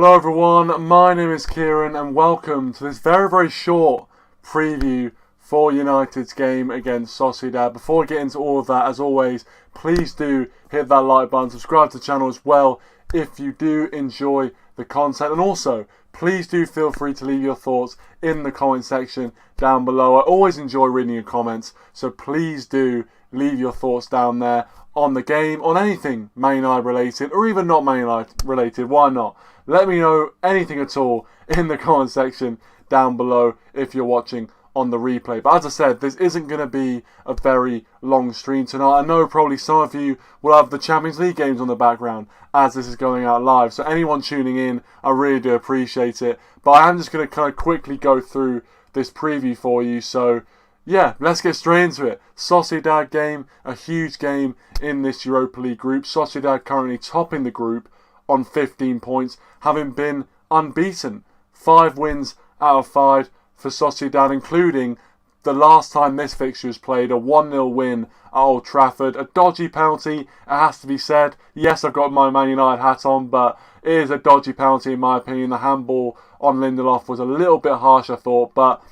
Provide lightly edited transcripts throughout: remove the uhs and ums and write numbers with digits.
Hello everyone, my name is Kieran and welcome to this very short preview for United's game against Sociedad. Before we get into all of that, as always, please do hit that like button, subscribe to the channel as well if you do enjoy the content, and also please do feel free to leave your thoughts in the comment section down below. I always enjoy reading your comments, so please do leave your thoughts down there on the game, on anything Man United related, or even not Man United related. Why not? Let me know anything at all in the comment section down below if you're watching on the replay. But as I said, this isn't going to be a very long stream tonight. I know probably some of you will have the Champions League games on the background as this is going out live. So anyone tuning in, I really do appreciate it. But I am just going to kind of quickly go through this preview for you. So yeah, let's get straight into it. Sociedad game, a huge game in this Europa League group. Sociedad currently topping the group on 15 points, having been unbeaten. 5 wins out of 5 for Sociedad, including the last time this fixture was played, a 1-0 win at Old Trafford. A dodgy penalty, it has to be said. Yes, I've got my Man United hat on, but it is a dodgy penalty in my opinion. The handball on Lindelof was a little bit harsh, I thought, but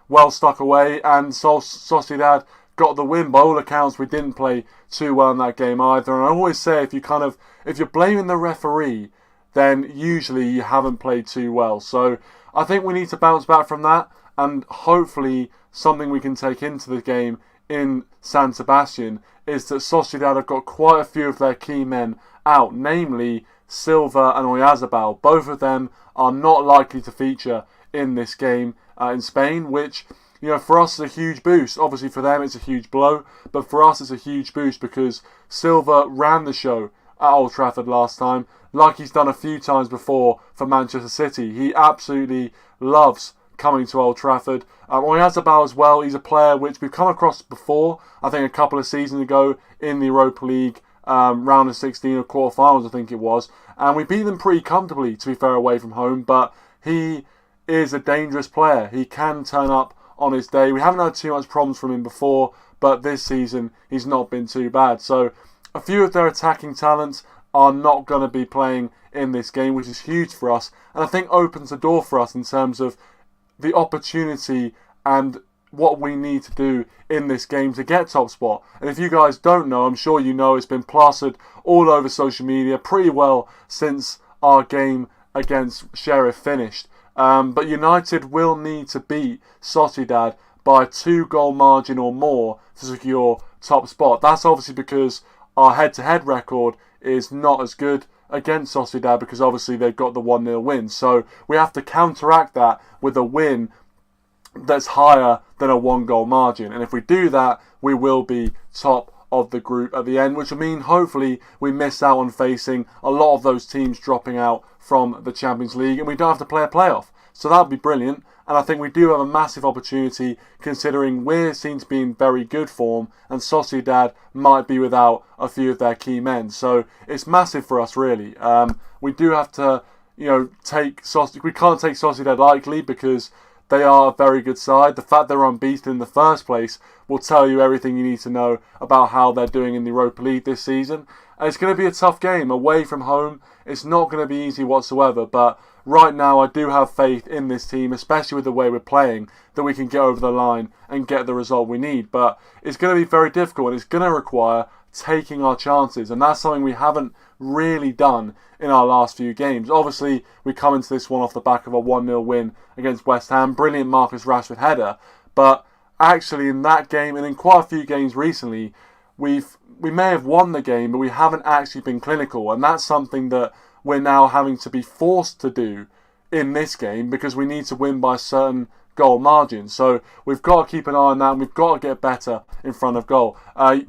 well stuck away, and Sociedad got the win. By all accounts, we didn't play too well in that game either. And I always say, if you're blaming the referee, then usually you haven't played too well. So I think we need to bounce back from that, and hopefully something we can take into the game in San Sebastián is that Sociedad have got quite a few of their key men out, namely Silva and Oyarzabal. Both of them are not likely to feature in this game in Spain, which, you know, for us is a huge boost. Obviously for them it's a huge blow, but for us it's a huge boost because Silva ran the show at Old Trafford last time, like he's done a few times before for Manchester City. He absolutely loves coming to Old Trafford. Oyarzabal as well, he's a player which we've come across before, I think a couple of seasons ago in the Europa League round of 16 or quarterfinals I think it was, and we beat them pretty comfortably, to be fair, away from home. But he is a dangerous player. He can turn up on his day. We haven't had too much problems from him before, but this season he's not been too bad. So a few of their attacking talents are not going to be playing in this game, which is huge for us, and I think opens the door for us in terms of the opportunity and what we need to do in this game to get top spot. And if you guys don't know, I'm sure you know, it's been plastered all over social media pretty well since our game against Sheriff finished. But United will need to beat Sociedad by a 2-goal margin or more to secure top spot. That's obviously because our head-to-head record is not as good against Sociedad, because obviously they've got the 1-0 win. So we have to counteract that with a win that's higher than a 1-goal margin. And if we do that, we will be top of the group at the end, which will mean hopefully we miss out on facing a lot of those teams dropping out from the Champions League, and we don't have to play a playoff. So that would be brilliant, and I think we do have a massive opportunity considering we seem to be in very good form and Sociedad might be without a few of their key men. So it's massive for us, really. We do have to, you know, we can't take Sociedad lightly because they are a very good side. The fact they're unbeaten in the first place will tell you everything you need to know about how they're doing in the Europa League this season. And it's going to be a tough game away from home. It's not going to be easy whatsoever, but right now I do have faith in this team, especially with the way we're playing, that we can get over the line and get the result we need. But it's going to be very difficult, and it's going to require taking our chances, and that's something we haven't really done in our last few games. Obviously, we come into this one off the back of a 1-0 win against West Ham. Brilliant Marcus Rashford header. But actually in that game, and in quite a few games recently, we may have won the game, but we haven't actually been clinical. And that's something that we're now having to be forced to do in this game, because we need to win by a certain goal margin. So we've got to keep an eye on that, and we've got to get better in front of goal.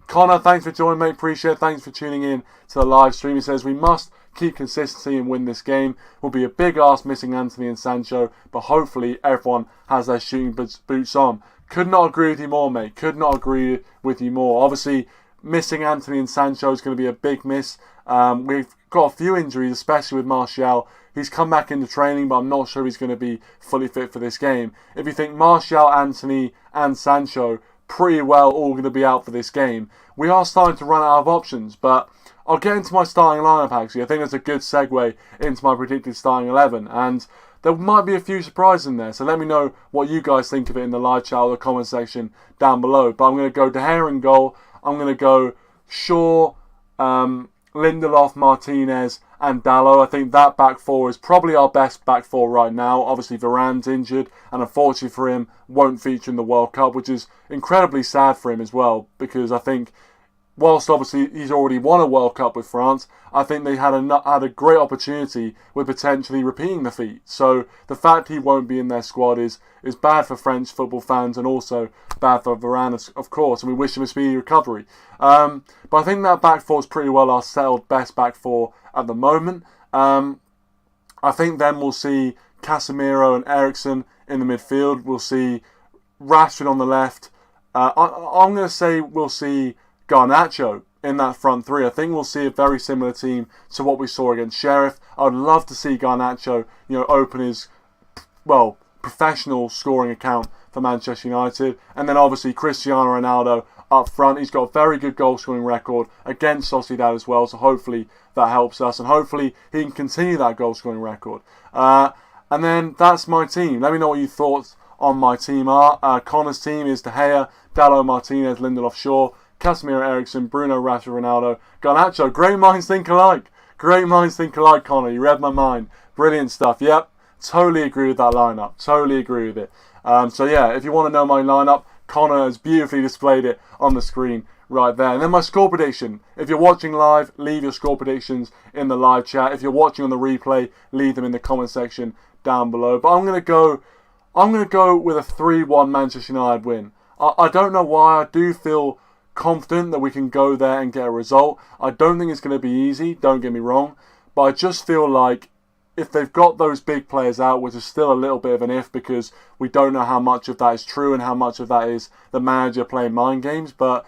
Connor, thanks for joining, mate. Appreciate it. Thanks for tuning in to the live stream. He says we must keep consistency and win this game. Will be a big ask missing Anthony and Sancho, but hopefully everyone has their shooting boots on. Could not agree with you more, mate. Could not agree with you more. Obviously, missing Anthony and Sancho is going to be a big miss. We've got a few injuries, especially with Martial. He's come back into training, but I'm not sure he's going to be fully fit for this game. If you think Martial, Anthony and Sancho pretty well all going to be out for this game, we are starting to run out of options. But I'll get into my starting lineup actually. I think that's a good segue into my predicted starting 11. And there might be a few surprises in there. So let me know what you guys think of it in the live chat or the comment section down below. But I'm going to go De Gea in goal. I'm going to go Shaw, Lindelof, Martinez and Dalot. I think that back four is probably our best back four right now. Obviously Varane's injured and unfortunately for him won't feature in the World Cup, which is incredibly sad for him as well, because I think whilst obviously he's already won a World Cup with France, I think they had a great opportunity with potentially repeating the feat. So the fact he won't be in their squad is bad for French football fans and also bad for Varane, of course, and we wish him a speedy recovery. But I think that back four is pretty well our settled best back four at the moment. I think then we'll see Casemiro and Eriksen in the midfield. We'll see Rashford on the left. I'm going to say we'll see Garnacho in that front three. I think we'll see a very similar team to what we saw against Sheriff. I would love to see Garnacho, open his, professional scoring account for Manchester United. And then obviously Cristiano Ronaldo up front. He's got a very good goal scoring record against Sociedad as well. So hopefully that helps us. And hopefully he can continue that goal scoring record. And then that's my team. Let me know what your thoughts on my team are. Connor's team is De Gea, Dalot, Martinez, Lindelof, Shaw, Casemiro, Eriksen, Bruno, Rashford, Ronaldo, Garnacho. Great minds think alike. Great minds think alike, Connor. You read my mind. Brilliant stuff. Yep, totally agree with that lineup. Totally agree with it. So yeah, if you want to know my lineup, Connor has beautifully displayed it on the screen right there. And then my score prediction. If you're watching live, leave your score predictions in the live chat. If you're watching on the replay, leave them in the comment section down below. But I'm going to go with a 3-1 Manchester United win. I don't know why. I do feel confident that we can go there and get a result. I don't think it's going to be easy, don't get me wrong, but I just feel like if they've got those big players out, which is still a little bit of an if because we don't know how much of that is true and how much of that is the manager playing mind games, but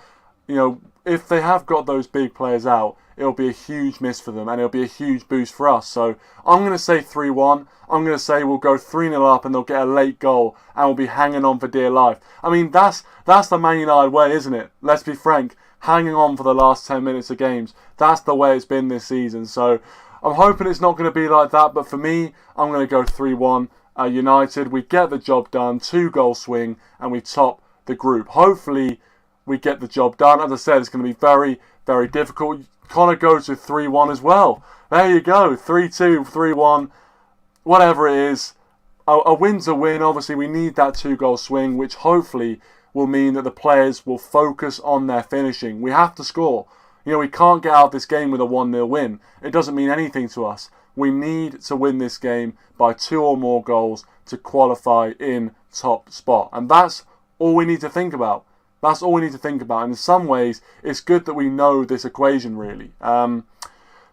if they have got those big players out, it'll be a huge miss for them and it'll be a huge boost for us. So I'm going to say 3-1. I'm going to say we'll go 3-0 up and they'll get a late goal and we'll be hanging on for dear life. I mean, that's the Man United way, isn't it? Let's be frank. Hanging on for the last 10 minutes of games. That's the way it's been this season. So I'm hoping it's not going to be like that. But for me, I'm going to go 3-1 United. We get the job done. 2-goal swing and we top the group. Hopefully we get the job done. As I said, it's going to be very, very difficult. Connor goes with 3-1 as well. There you go. 3-2, 3-1, whatever it is. A win's a win. Obviously, we need that 2-goal swing, which hopefully will mean that the players will focus on their finishing. We have to score. We can't get out of this game with a 1-0 win. It doesn't mean anything to us. We need to win this game by 2 or more goals to qualify in top spot. And that's all we need to think about. That's all we need to think about. And in some ways, it's good that we know this equation, really.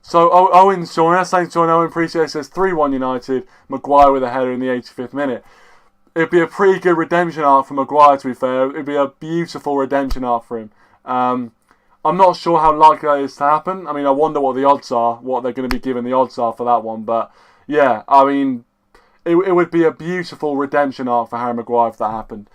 So Owen's joining us. Thanks, John Owen. Appreciate it. Says 3-1 United. Maguire with a header in the 85th minute. It'd be a pretty good redemption arc for Maguire, to be fair. It'd be a beautiful redemption arc for him. I'm not sure how likely that is to happen. I mean, I wonder what the odds are, what they're going to be giving the odds are for that one. But yeah, I mean, it would be a beautiful redemption arc for Harry Maguire if that happened.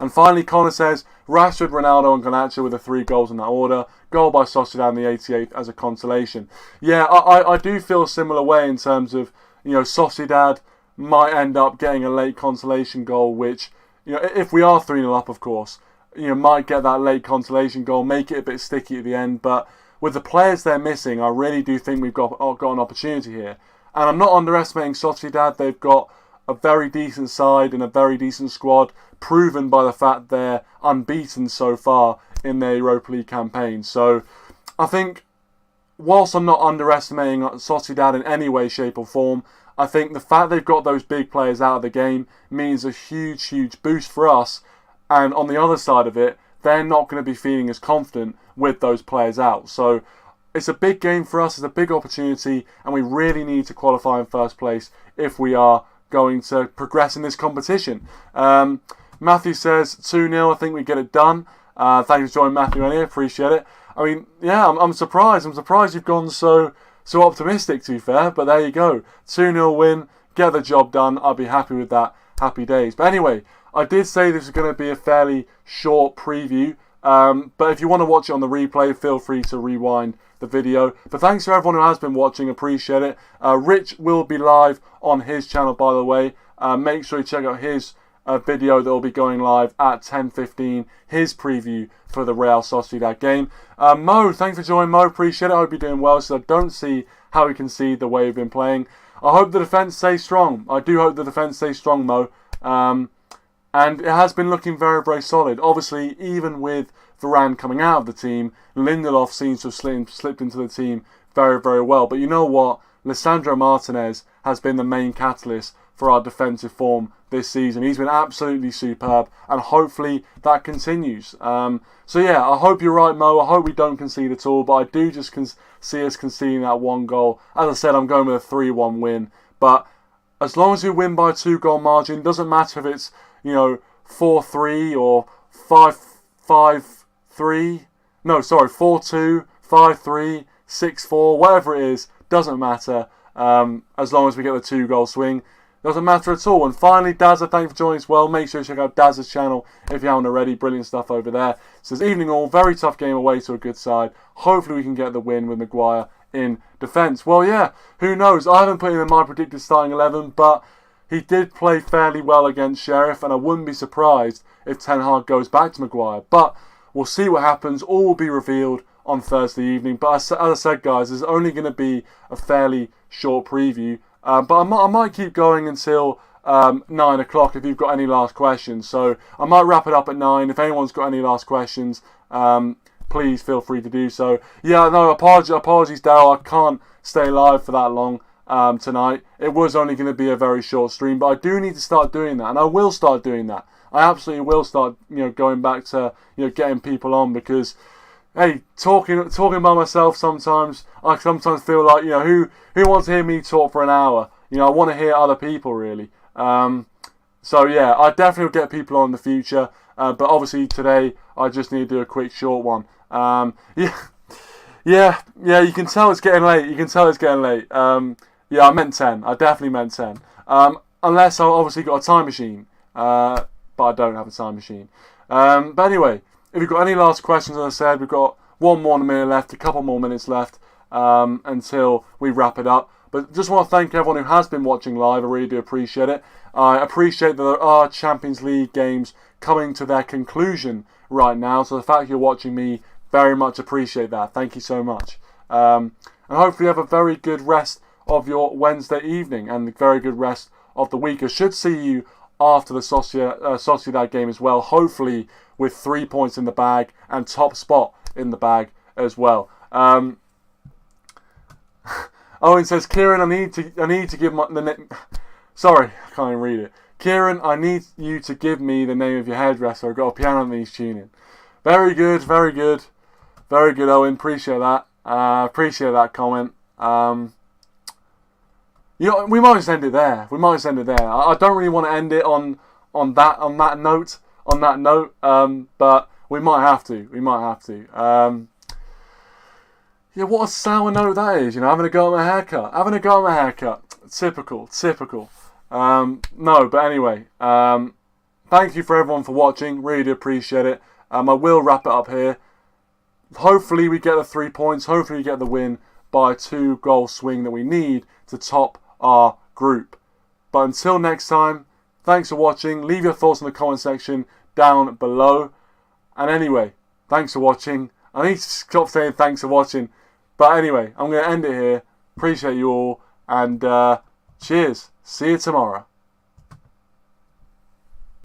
And finally, Connor says, Rashford, Ronaldo and Garnacho with the 3 goals in that order. Goal by Sociedad in the 88th as a consolation. Yeah, I do feel a similar way in terms of, Sociedad might end up getting a late consolation goal, which, if we are 3-0 up, of course, might get that late consolation goal, make it a bit sticky at the end. But with the players they're missing, I really do think we've got an opportunity here. And I'm not underestimating Sociedad. They've got a very decent side and a very decent squad, proven by the fact they're unbeaten so far in their Europa League campaign. So I think, whilst I'm not underestimating Sociedad in any way, shape or form, I think the fact they've got those big players out of the game means a huge, huge boost for us. And on the other side of it, they're not going to be feeling as confident with those players out. So it's a big game for us, it's a big opportunity, and we really need to qualify in first place if we are going to progress in this competition. Matthew says 2-0, I think we get it done. Thanks for joining, Matthew, anyway, appreciate it. I mean, yeah, I'm surprised. I'm surprised you've gone so optimistic, to be fair, but there you go. 2-0 win, get the job done. I'll be happy with that. Happy days. But anyway, I did say this was going to be a fairly short preview But if you want to watch it on the replay, feel free to rewind the video. But thanks to everyone who has been watching, appreciate it. Rich will be live on his channel, by the way. Make sure you check out his video that will be going live at 10:15, his preview for the Real Sociedad game. Mo, thanks for joining, Mo. Appreciate it. I hope you're doing well. So I don't see how we can see the way we've been playing. I hope the defence stays strong. I do hope the defence stays strong, Mo. And it has been looking very, very solid. Obviously, even with Varane coming out of the team, Lindelof seems to have slipped into the team very, very well. But you know what? Lisandro Martinez has been the main catalyst for our defensive form this season. He's been absolutely superb, and hopefully that continues. So yeah, I hope you're right, Mo. I hope we don't concede at all, but I do just see us conceding that one goal. As I said, I'm going with a 3-1 win. But as long as we win by a 2-goal margin, doesn't matter if it's 4-3 or 5-5-3. No, sorry, 4-2, 5-3, 6-4, whatever it is, doesn't matter. As long as we get the 2-goal swing, doesn't matter at all. And finally, Dazza, thanks for joining as well. Make sure you check out Dazza's channel if you haven't already. Brilliant stuff over there. So it's evening all, very tough game away to a good side. Hopefully we can get the win with Maguire in defence. Well, yeah, who knows? I haven't put him in my predicted starting 11, but he did play fairly well against Sheriff, and I wouldn't be surprised if Ten Hag goes back to Maguire. But we'll see what happens. All will be revealed on Thursday evening. But as I said, guys, there's only going to be a fairly short preview. But I might keep going until 9 o'clock if you've got any last questions. So I might wrap it up at 9. If anyone's got any last questions, please feel free to do so. Yeah, no, apologies, Daryl. I can't stay live for that long tonight. It was only going to be a very short stream, but I do need to start doing that, and I will start doing that. I absolutely will start, going back to, getting people on, because, hey, talking by myself sometimes, I sometimes feel like, who wants to hear me talk for an hour? I want to hear other people, really. So yeah, I definitely will get people on in the future, but obviously today I just need to do a quick short one. Yeah, you can tell it's getting late. Yeah, I meant 10. I definitely meant 10. Unless I obviously got a time machine. But I don't have a time machine. But anyway, if you've got any last questions, as I said, we've got one more minute left, a couple more minutes left until we wrap it up. But just want to thank everyone who has been watching live. I really do appreciate it. I appreciate that there are Champions League games coming to their conclusion right now. So the fact you're watching me, very much appreciate that. Thank you so much. And hopefully you have a very good rest of your Wednesday evening and a very good rest of the week. I should see you after the Sociedad game as well, hopefully with 3 points in the bag and top spot in the bag as well. Owen says, Kieran, I need to give the name. Sorry, I can't even read it. Kieran, I need you to give me the name of your hairdresser. I've got a piano that needs tuning. Very good, Owen. Appreciate that. Appreciate that comment. We might just end it there. I don't really want to end it on that note. But we might have to. Yeah, what a sour note that is. Having a go at my haircut. Typical. No, but anyway. Thank you for everyone for watching. Really do appreciate it. I will wrap it up here. Hopefully we get the 3 points. Hopefully we get the win by a 2-goal swing that we need to top our group. But until next time, thanks for watching. Leave your thoughts in the comment section down below. And anyway, thanks for watching. I need to stop saying thanks for watching. But anyway, I'm going to end it here. Appreciate you all. And cheers. See you tomorrow.